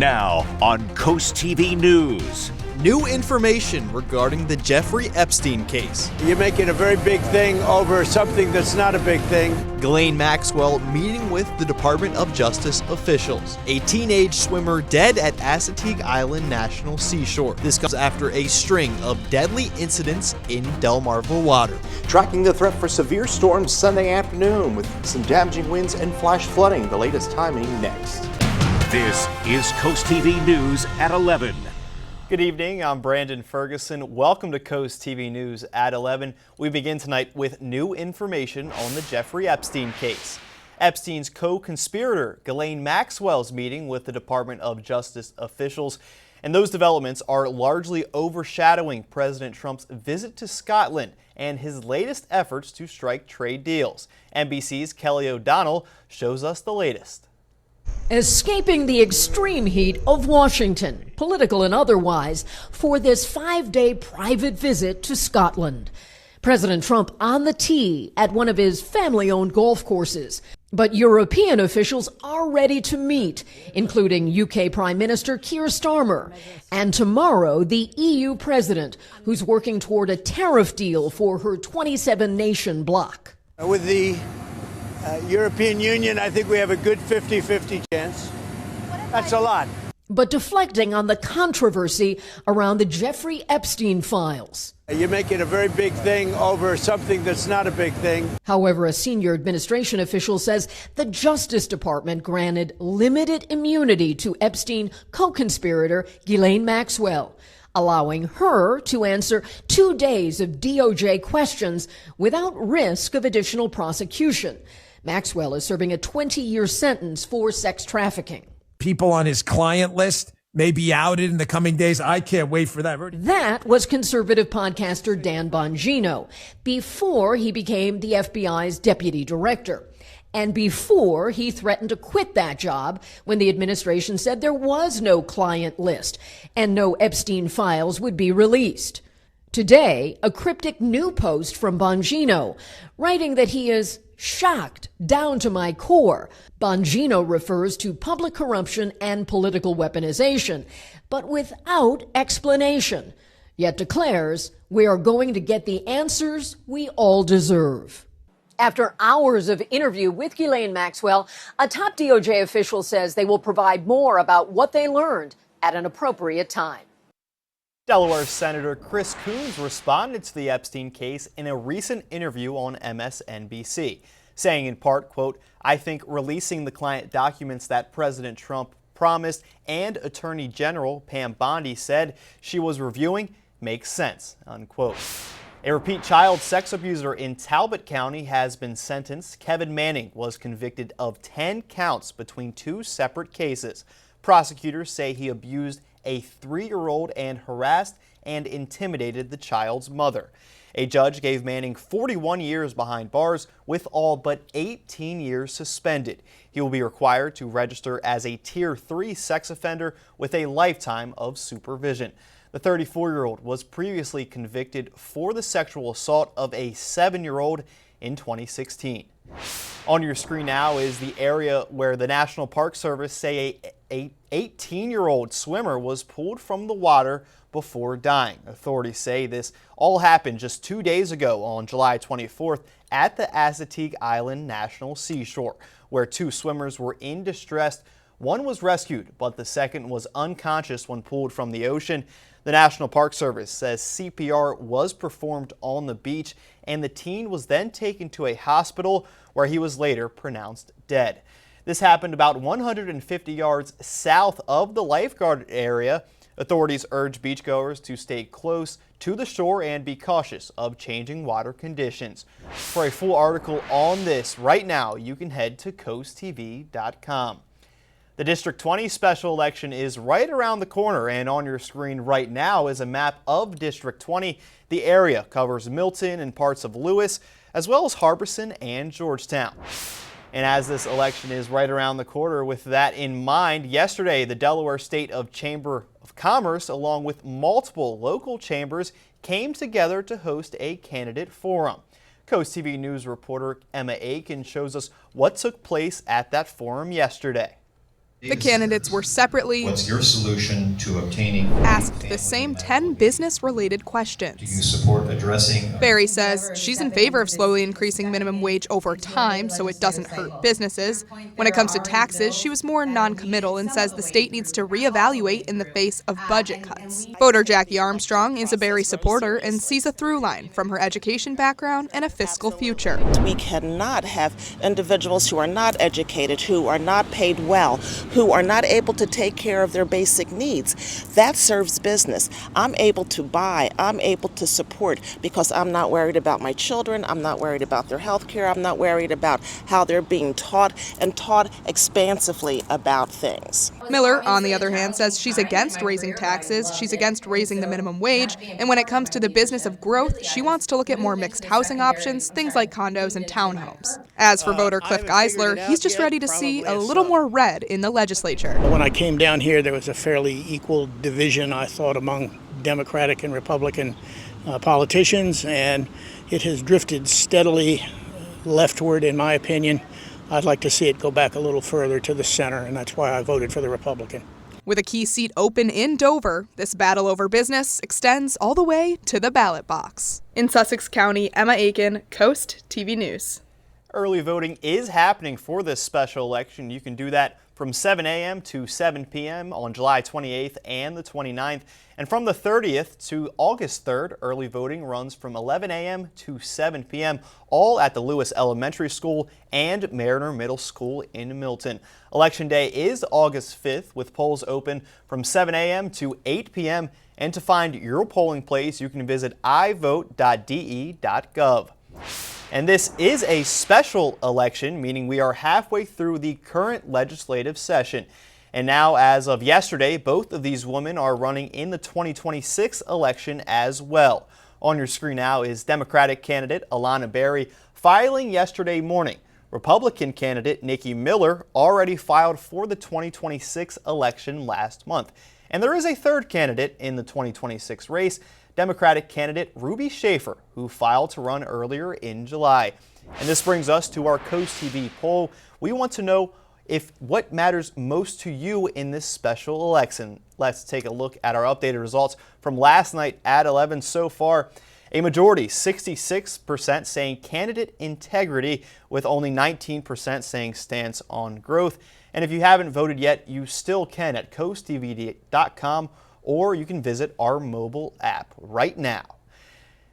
Now on Coast TV News. New information regarding the Jeffery Epstein case. You're making a very big thing over something that's not a big thing. Ghislaine Maxwell meeting with the Department of Justice officials. A teenage swimmer dead at Assateague Island National Seashore. This comes after a string of deadly incidents in Delmarva water. Tracking the threat for severe storms Sunday afternoon with some damaging winds and flash flooding. The latest timing next. This is Coast TV News at 11. Good evening, I'm Brandon Ferguson. Welcome to Coast TV News at 11. We begin tonight with new information on the Jeffery Epstein case. Epstein's co-conspirator, Ghislaine Maxwell's meeting with the Department of Justice officials. And those developments are largely overshadowing President Trump's visit to Scotland and his latest efforts to strike trade deals. NBC's Kelly O'Donnell shows us the latest. Escaping the extreme heat of Washington, political and otherwise, for this 5-day private visit to Scotland. President Trump on the tee at one of his family-owned golf courses. But European officials are ready to meet, including UK Prime Minister Keir Starmer. And tomorrow, the EU president, who's working toward a tariff deal for her 27-nation bloc. With the European Union, I think we have a good 50-50 chance. That's a lot. But deflecting on the controversy around the Jeffrey Epstein files. You're making a very big thing over something that's not a big thing. However, a senior administration official says the Justice Department granted limited immunity to Epstein co-conspirator Ghislaine Maxwell, allowing her to answer 2 days of DOJ questions without risk of additional prosecution. Maxwell is serving a 20-year sentence for sex trafficking. People on his client list may be outed in the coming days. I can't wait for that. That was conservative podcaster Dan Bongino before he became the FBI's deputy director. And before he threatened to quit that job when the administration said there was no client list and no Epstein files would be released. Today, a cryptic new post from Bongino, writing that he is shocked down to my core. Bongino refers to public corruption and political weaponization, but without explanation, yet declares we are going to get the answers we all deserve. After hours of interview with Ghislaine Maxwell, a top DOJ official says they will provide more about what they learned at an appropriate time. Delaware Senator Chris Coons responded to the Epstein case in a recent interview on MSNBC, saying in part, quote, "I think releasing the client documents that President Trump promised and Attorney General Pam Bondi said she was reviewing makes sense," unquote. A repeat child sex abuser in Talbot County has been sentenced. Kevin Manning was convicted of 10 counts between 2 separate cases. Prosecutors say he abused a 3-year-old and harassed and intimidated the child's mother. A judge gave Manning 41 years behind bars with all but 18 years suspended. He will be required to register as a Tier 3 sex offender with a lifetime of supervision. The 34-year-old was previously convicted for the sexual assault of a 7-year-old in 2016. On your screen now is the area where the National Park Service say a 18-year-old swimmer was pulled from the water before dying. Authorities say this all happened just 2 days ago on July 24th at the Assateague Island National Seashore, where 2 swimmers were in distress. One was rescued, but the second was unconscious when pulled from the ocean. The National Park Service says CPR was performed on the beach, and the teen was then taken to a hospital where he was later pronounced dead. This happened about 150 yards south of the lifeguard area. Authorities urge beachgoers to stay close to the shore and be cautious of changing water conditions. For a full article on this right now, you can head to CoastTV.com. The District 20 special election is right around the corner, and on your screen right now is a map of District 20. The area covers Milton and parts of Lewis, as well as Harbison and Georgetown. And as this election is right around the corner, with that in mind, yesterday the Delaware State Chamber of Commerce, along with multiple local chambers, came together to host a candidate forum. Coast TV News reporter Emma Aiken shows us what took place at that forum yesterday. The candidates were separately What's your solution to obtaining asked the same 10 business-related questions. Do you support addressing? Berry says she's in favor of slowly increasing minimum wage over time so it doesn't hurt businesses. When it comes to taxes, she was more non-committal and says the state needs to reevaluate in the face of budget cuts. Voter Jackie Armstrong is a Berry supporter and sees a through line from her education background and a fiscal future. We cannot have individuals who are not educated, who are not paid well, who are not able to take care of their basic needs. That serves business. I'm able to buy, I'm able to support because I'm not worried about my children, I'm not worried about their health care, I'm not worried about how they're being taught and taught expansively about things. Miller, on the other hand, says she's against raising taxes, she's against raising the minimum wage, and when it comes to the business of growth, she wants to look at more mixed housing options, things like condos and townhomes. As for voter Cliff Geisler, he's just ready to see a little more red in the legislature. When I came down here, there was a fairly equal division, I thought, among Democratic and Republican politicians, and it has drifted steadily leftward, in my opinion. I'd like to see it go back a little further to the center, and that's why I voted for the Republican. With a key seat open in Dover, this battle over business extends all the way to the ballot box. In Sussex County, Emma Aiken, Coast TV News. Early voting is happening for this special election. You can do that from 7 a.m. to 7 p.m. on July 28th and the 29th. And from the 30th to August 3rd, early voting runs from 11 a.m. to 7 p.m., all at the Lewis Elementary School and Mariner Middle School in Milton. Election Day is August 5th, with polls open from 7 a.m. to 8 p.m. And to find your polling place, you can visit ivote.de.gov. And this is a special election, meaning we are halfway through the current legislative session. And now, as of yesterday, both of these women are running in the 2026 election as well. On your screen now is Democratic candidate Alana Berry filing yesterday morning. Republican candidate Nikki Miller already filed for the 2026 election last month. And there is a third candidate in the 2026 race, Democratic candidate Ruby Schaefer, who filed to run earlier in July. And this brings us to our Coast TV poll. We want to know what matters most to you in this special election. Let's take a look at our updated results from last night at 11 so far. A majority, 66%, saying candidate integrity, with only 19% saying stance on growth. And if you haven't voted yet, you still can at coasttv.com, or you can visit our mobile app right now.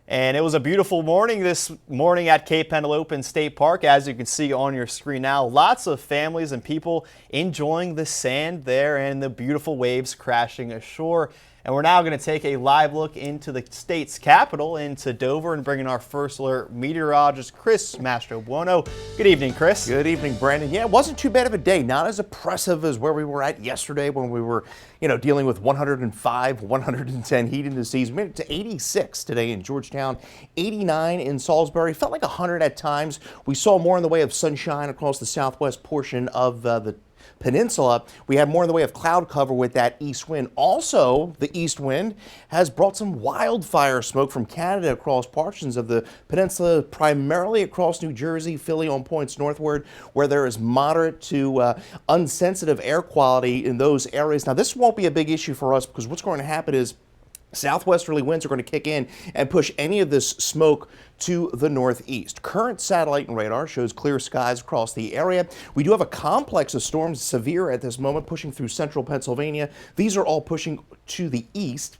And it was a beautiful morning this morning at Cape Penelope State Park, as you can see on your screen now. Lots of families and people enjoying the sand there and the beautiful waves crashing ashore. And we're now going to take a live look into the state's capital, into Dover, and bring in our first alert meteorologist, Chris Mastrobuono. Good evening, Chris. Good evening, Brandon. Yeah, it wasn't too bad of a day. Not as oppressive as where we were at yesterday when we were, dealing with 105, 110 heat indices. We made it to 86 today in Georgetown, 89 in Salisbury. Felt like 100 at times. We saw more in the way of sunshine across the southwest portion of the peninsula. We had more in the way of cloud cover with that east wind. Also, the east wind has brought some wildfire smoke from Canada across portions of the peninsula, primarily across New Jersey, Philly on points northward, where there is moderate to unsensitive air quality in those areas. Now, this won't be a big issue for us because what's going to happen is southwesterly winds are going to kick in and push any of this smoke to the northeast. Current satellite and radar shows clear skies across the area. We do have a complex of storms, severe at this moment, pushing through central Pennsylvania. These are all pushing to the east.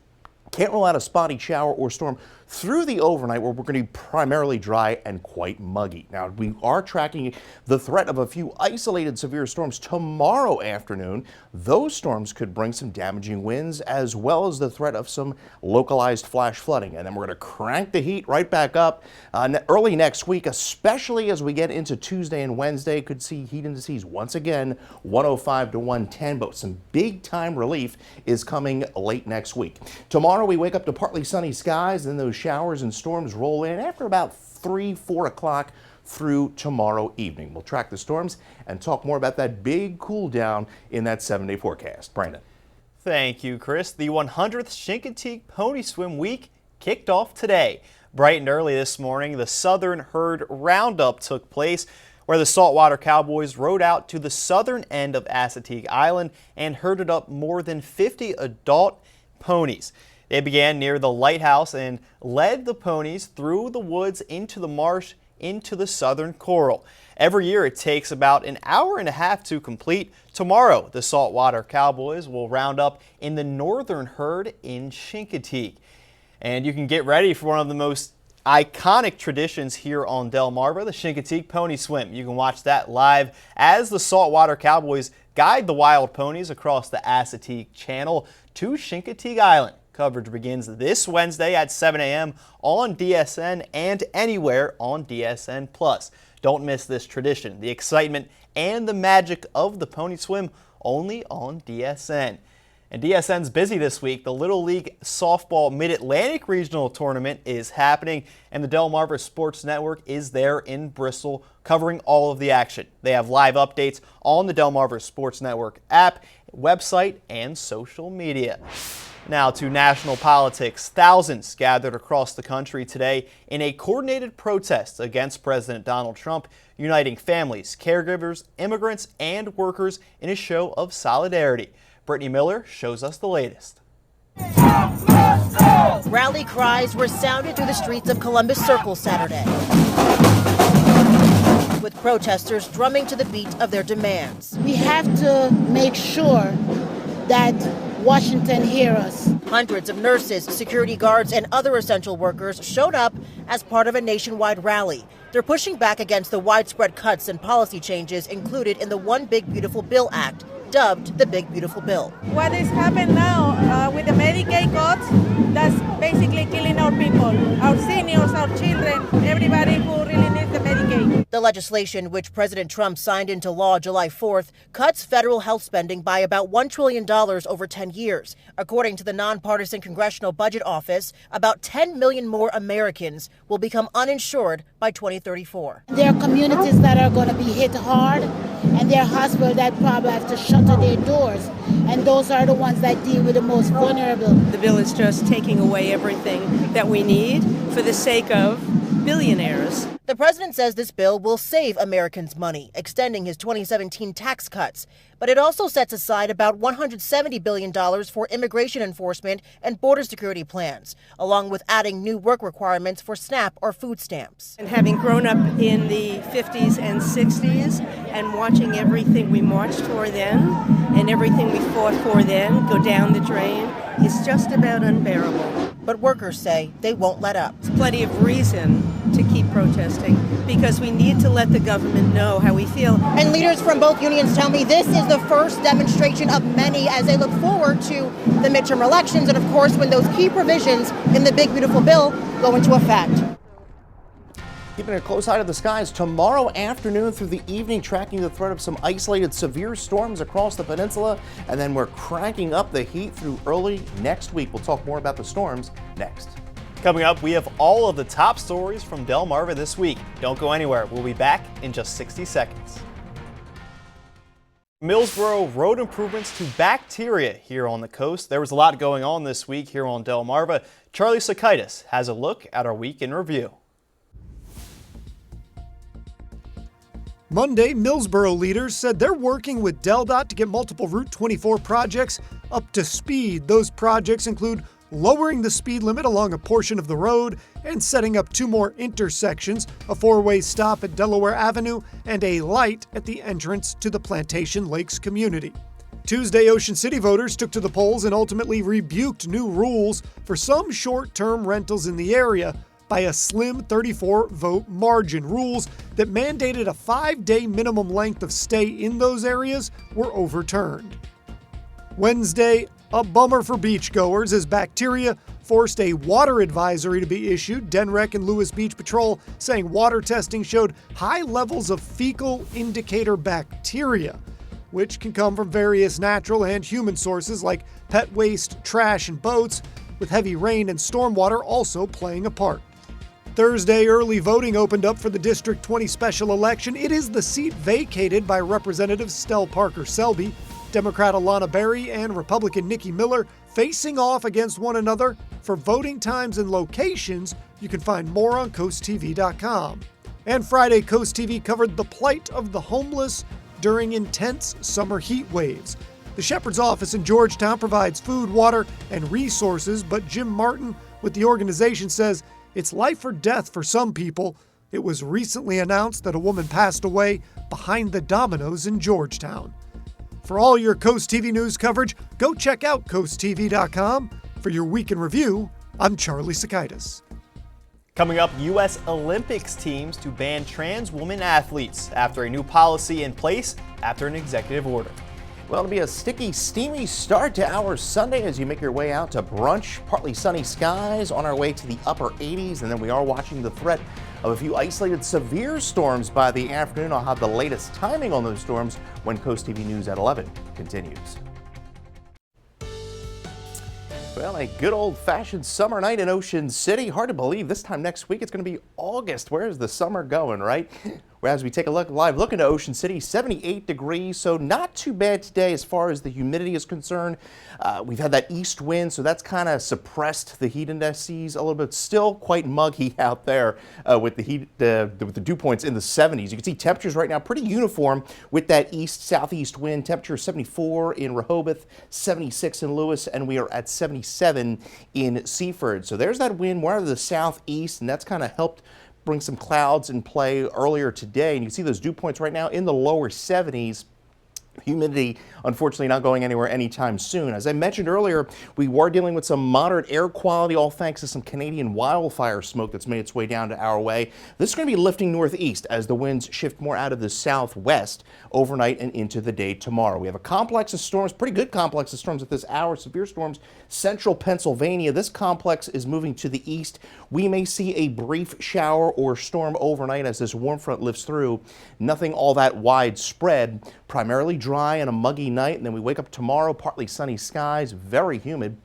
Can't rule out a spotty shower or storm through the overnight, where we're going to be primarily dry and quite muggy. Now, we are tracking the threat of a few isolated severe storms tomorrow afternoon. Those storms could bring some damaging winds, as well as the threat of some localized flash flooding. And then we're going to crank the heat right back up early next week, especially as we get into Tuesday and Wednesday. Could see heat indices once again 105 to 110, but some big time relief is coming late next week. Tomorrow we wake up to partly sunny skies, and those showers and storms roll in after about 3-4 o'clock through tomorrow evening. We'll track the storms and talk more about that big cool down in that 7-day forecast. Brandon. Thank you, Chris. The 100th Chincoteague Pony Swim Week kicked off today. Bright and early this morning, the Southern Herd Roundup took place, where the saltwater cowboys rode out to the southern end of Assateague Island and herded up more than 50 adult ponies. They began near the lighthouse and led the ponies through the woods into the marsh into the southern coral. Every year it takes about an hour and a half to complete. Tomorrow, the saltwater cowboys will round up in the northern herd in Chincoteague. And you can get ready for one of the most iconic traditions here on Delmarva, the Chincoteague Pony Swim. You can watch that live as the saltwater cowboys guide the wild ponies across the Assateague Channel to Chincoteague Island. Coverage begins this Wednesday at 7 a.m. on DSN and anywhere on DSN+. Don't miss this tradition, the excitement and the magic of the pony swim, only on DSN. And DSN's busy this week. The Little League Softball Mid-Atlantic Regional Tournament is happening, and the Delmarva Sports Network is there in Bristol covering all of the action. They have live updates on the Delmarva Sports Network app, website, and social media. Now to national politics. Thousands gathered across the country today in a coordinated protest against President Donald Trump, uniting families, caregivers, immigrants, and workers in a show of solidarity. Brittany Miller shows us the latest. Rally cries resounded through the streets of Columbus Circle Saturday, with protesters drumming to the beat of their demands. We have to make sure that Washington hears us. Hundreds of nurses, security guards, and other essential workers showed up as part of a nationwide rally. They're pushing back against the widespread cuts and policy changes included in the One Big Beautiful Bill Act, dubbed the Big Beautiful Bill. What is happening now with the Medicaid cuts, that's basically killing our people, our seniors, our children, everybody who really needs the Medicaid. The legislation, which President Trump signed into law July 4th, cuts federal health spending by about $1 trillion over 10 years. According to the nonpartisan Congressional Budget Office, about 10 million more Americans will become uninsured by 2034. There are communities that are going to be hit hard, and there are hospitals that probably have to shutter their doors, and those are the ones that deal with the most vulnerable. The bill is just taking away everything that we need for the sake of billionaires. The president says this bill will save Americans money, extending his 2017 tax cuts. But it also sets aside about $170 billion for immigration enforcement and border security plans, along with adding new work requirements for SNAP or food stamps. And having grown up in the 50s and 60s and watching everything we marched for then and everything we fought for then go down the drain, it's just about unbearable. But workers say they won't let up. There's plenty of reason to keep protesting because we need to let the government know how we feel. And leaders from both unions tell me this is the first demonstration of many as they look forward to the midterm elections and, of course, when those key provisions in the Big Beautiful Bill go into effect. Keeping a close eye to the skies tomorrow afternoon through the evening, tracking the threat of some isolated severe storms across the peninsula, and then we're cranking up the heat through early next week. We'll talk more about the storms next. Coming up, we have all of the top stories from Delmarva this week. Don't go anywhere. We'll be back in just 60 seconds. Millsboro road improvements to bacteria here on the coast. There was a lot going on this week here on Delmarva. Charlie Sakaitis has a look at our week in review. Monday, Millsboro leaders said they're working with DelDOT to get multiple Route 24 projects up to speed. Those projects include lowering the speed limit along a portion of the road and setting up 2 more intersections, a 4-way stop at Delaware Avenue, and a light at the entrance to the Plantation Lakes community. Tuesday, Ocean City voters took to the polls and ultimately rebuked new rules for some short-term rentals in the area by a slim 34-vote margin. Rules that mandated a 5-day minimum length of stay in those areas were overturned. Wednesday, a bummer for beachgoers as bacteria forced a water advisory to be issued. DENREC and Lewis Beach Patrol saying water testing showed high levels of fecal indicator bacteria, which can come from various natural and human sources like pet waste, trash, and boats, with heavy rain and stormwater also playing a part. Thursday, early voting opened up for the District 20 special election. It is the seat vacated by Representatives Stell Parker Selby, Democrat Alana Berry, and Republican Nikki Miller facing off against one another. For voting times and locations, you can find more on CoastTV.com. And Friday, Coast TV covered the plight of the homeless during intense summer heat waves. The Shepherd's Office in Georgetown provides food, water, and resources, but Jim Martin with the organization says it's life or death for some people. It was recently announced that a woman passed away behind the Domino's in Georgetown. For all your Coast TV news coverage, go check out CoastTV.com. For your week in review, I'm Charlie Sakaitis. Coming up, U.S. Olympics teams to ban trans women athletes after a new policy in place after an executive order. Well, it'll be a sticky, steamy start to our Sunday as you make your way out to brunch. Partly sunny skies on our way to the upper 80s, and then we are watching the threat of a few isolated severe storms by the afternoon. I'll have the latest timing on those storms when Coast TV News at 11 continues. Well, a good old-fashioned summer night in Ocean City. Hard to believe this time next week it's going to be August. Where is the summer going, right? As we take a live look into Ocean City, 78 degrees, so not too bad today as far as the humidity is concerned. We've had that east wind, so that's kind of suppressed the heat indices a little bit. Still quite muggy out there with the heat, with the dew points in the 70s. You can see temperatures right now pretty uniform with that east-southeast wind. Temperature 74 in Rehoboth, 76 in Lewis, and we are at 77 in Seaford. So there's that wind more out of the southeast, and that's kind of helped bring some clouds in play earlier today. And you can see those dew points right now in the lower 70s. Humidity, unfortunately, not going anywhere anytime soon. As I mentioned earlier, we were dealing with some moderate air quality, all thanks to some Canadian wildfire smoke that's made its way down to our way. This is going to be lifting northeast as the winds shift more out of the southwest overnight and into the day tomorrow. We have a complex of storms, pretty good complex of storms at this hour. Severe storms, central Pennsylvania. This complex is moving to the east. We may see a brief shower or storm overnight as this warm front lifts through. Nothing all that widespread, primarily dry and a muggy night, and then we wake up tomorrow, partly sunny skies, very humid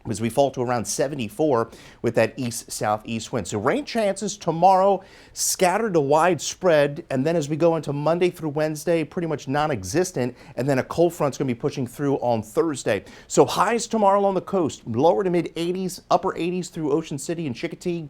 as we fall to around 74 with that east-southeast wind. So rain chances tomorrow, scattered to widespread, and then as we go into Monday through Wednesday, pretty much non-existent, and then a cold front's going to be pushing through on Thursday. So highs tomorrow along the coast, lower to mid-80s, upper 80s through Ocean City and Chicotee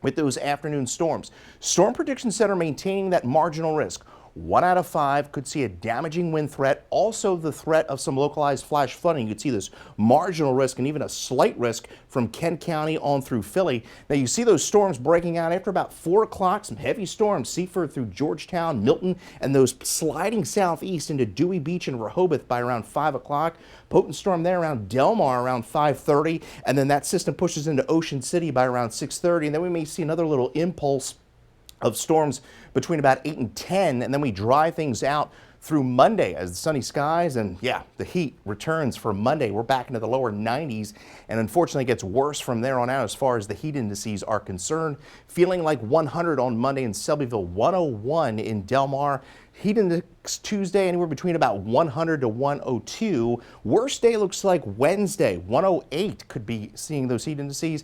with those afternoon storms. Storm Prediction Center maintaining that marginal risk. 1 out of 5 could see a damaging wind threat. Also the threat of some localized flash flooding. You could see this marginal risk and even a slight risk from Kent County on through Philly. Now you see those storms breaking out after about 4 o'clock. Some heavy storms, Seaford through Georgetown, Milton, and those sliding southeast into Dewey Beach and Rehoboth by around 5 o'clock. Potent storm there around Delmar around 5:30, and then that system pushes into Ocean City by around 6:30, and then we may see another little impulse of storms between about 8 and 10, and then we dry things out through Monday as the sunny skies and the heat returns for Monday. We're back into the lower 90s, and unfortunately it gets worse from there on out as far as the heat indices are concerned. Feeling like 100 on Monday in Selbyville, 101 in Delmar. Heat index Tuesday anywhere between about 100 to 102. Worst day looks like Wednesday, 108 could be seeing those heat indices.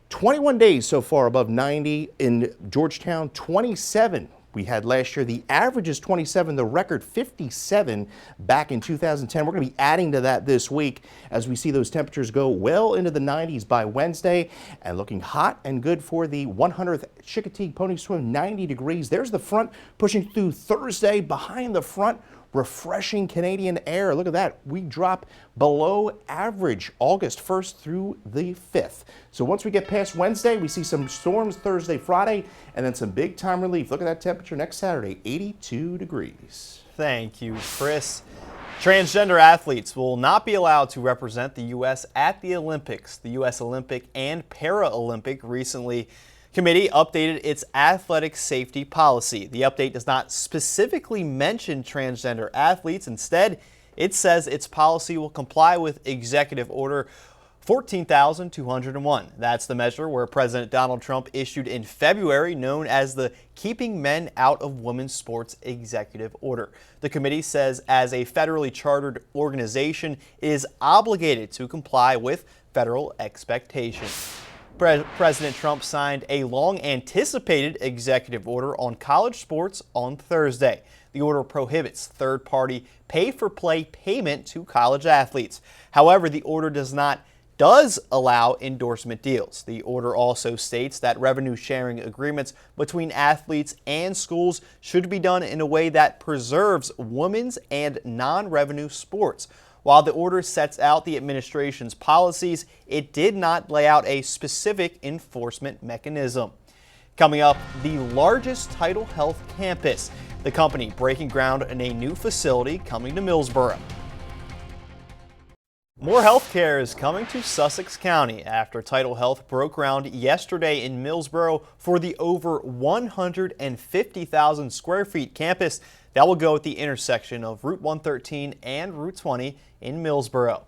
21 days so far above 90 in Georgetown, 27 we had last year. The average is 27, the record 57 back in 2010. We're going to be adding to that this week as we see those temperatures go well into the 90s by Wednesday and looking hot and good for the 100th Chicotee Pony Swim, 90 degrees. There's the front pushing through Thursday. Behind the front, refreshing Canadian air. Look at that. We drop below average August 1st through the 5th. So once we get past Wednesday, we see some storms Thursday, Friday, and then some big time relief. Look at that temperature next Saturday, 82 degrees. Thank you, Chris. Transgender athletes will not be allowed to represent the U.S. at the Olympics. The U.S. Olympic and Paralympic Committee updated its athletic safety policy. The update does not specifically mention transgender athletes. Instead, it says its policy will comply with Executive Order 14,201. That's the measure where President Donald Trump issued in February, known as the Keeping Men Out of Women's Sports Executive Order. The committee says as a federally chartered organization, it is obligated to comply with federal expectations. President Trump signed a long-anticipated executive order on college sports on Thursday. The order prohibits third-party pay-for-play payment to college athletes. However, the order does not does allow endorsement deals. The order also states that revenue sharing agreements between athletes and schools should be done in a way that preserves women's and non-revenue sports. While the order sets out the administration's policies, it did not lay out a specific enforcement mechanism. Coming up, the largest Tidal Health campus. The company breaking ground in a new facility coming to Millsboro. More healthcare is coming to Sussex County after Tidal Health broke ground yesterday in Millsboro for the over 150,000 square feet campus that will go at the intersection of Route 113 and Route 20 in Millsboro.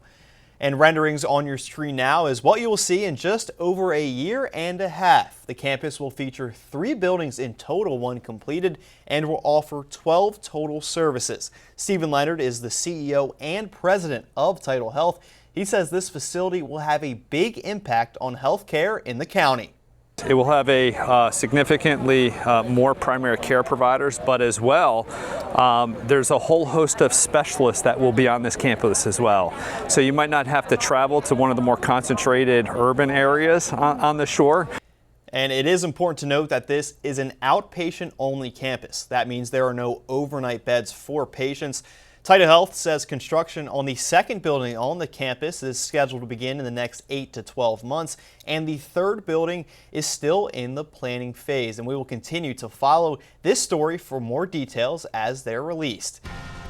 And renderings on your screen now is what you will see in just over a year and a half. The campus will feature 3 buildings in total when completed and will offer 12 total services. Stephen Leonard is the CEO and president of Tidal Health. He says this facility will have a big impact on health care in the county. It will have a significantly more primary care providers, but as well, there's a whole host of specialists that will be on this campus as well. So you might not have to travel to one of the more concentrated urban areas on the shore. And it is important to note that this is an outpatient-only campus. That means there are no overnight beds for patients. Tidal Health says construction on the second building on the campus is scheduled to begin in the next 8 to 12 months, and the third building is still in the planning phase. And we will continue to follow this story for more details as they're released.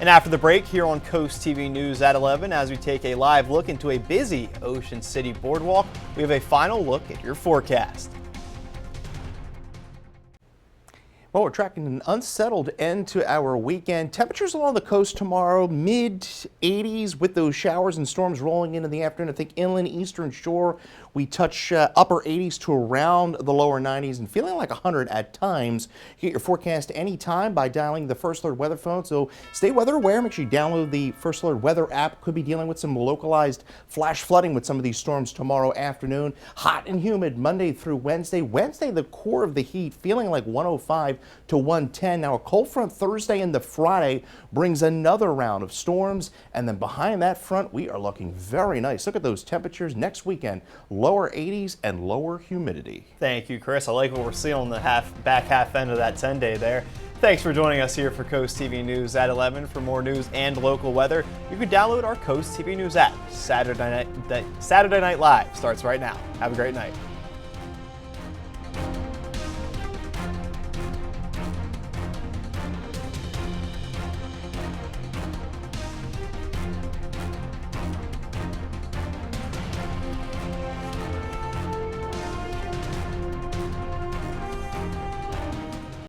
And after the break here on Coast TV News at 11, as we take a live look into a busy Ocean City boardwalk, we have a final look at your forecast. Well, we're tracking an unsettled end to our weekend. Temperatures along the coast tomorrow, mid-80s with those showers and storms rolling in the afternoon. I think inland eastern shore, we touch upper 80s to around the lower 90s and feeling like 100 at times. You get your forecast anytime by dialing the First Alert weather phone. So stay weather aware. Make sure you download the First Alert weather app. Could be dealing with some localized flash flooding with some of these storms tomorrow afternoon. Hot and humid Monday through Wednesday. Wednesday, the core of the heat, feeling like 105 to 110. Now a cold front Thursday into Friday brings another round of storms, and then behind that front we are looking very nice. Look at those temperatures next weekend, lower 80s and lower humidity. Thank you, Chris. I like what we're seeing on the back half end of that 10-day there. Thanks for joining us here for Coast TV News at 11. For more news and local weather, you can download our Coast TV News app. Saturday Night Live starts right now. Have a great night.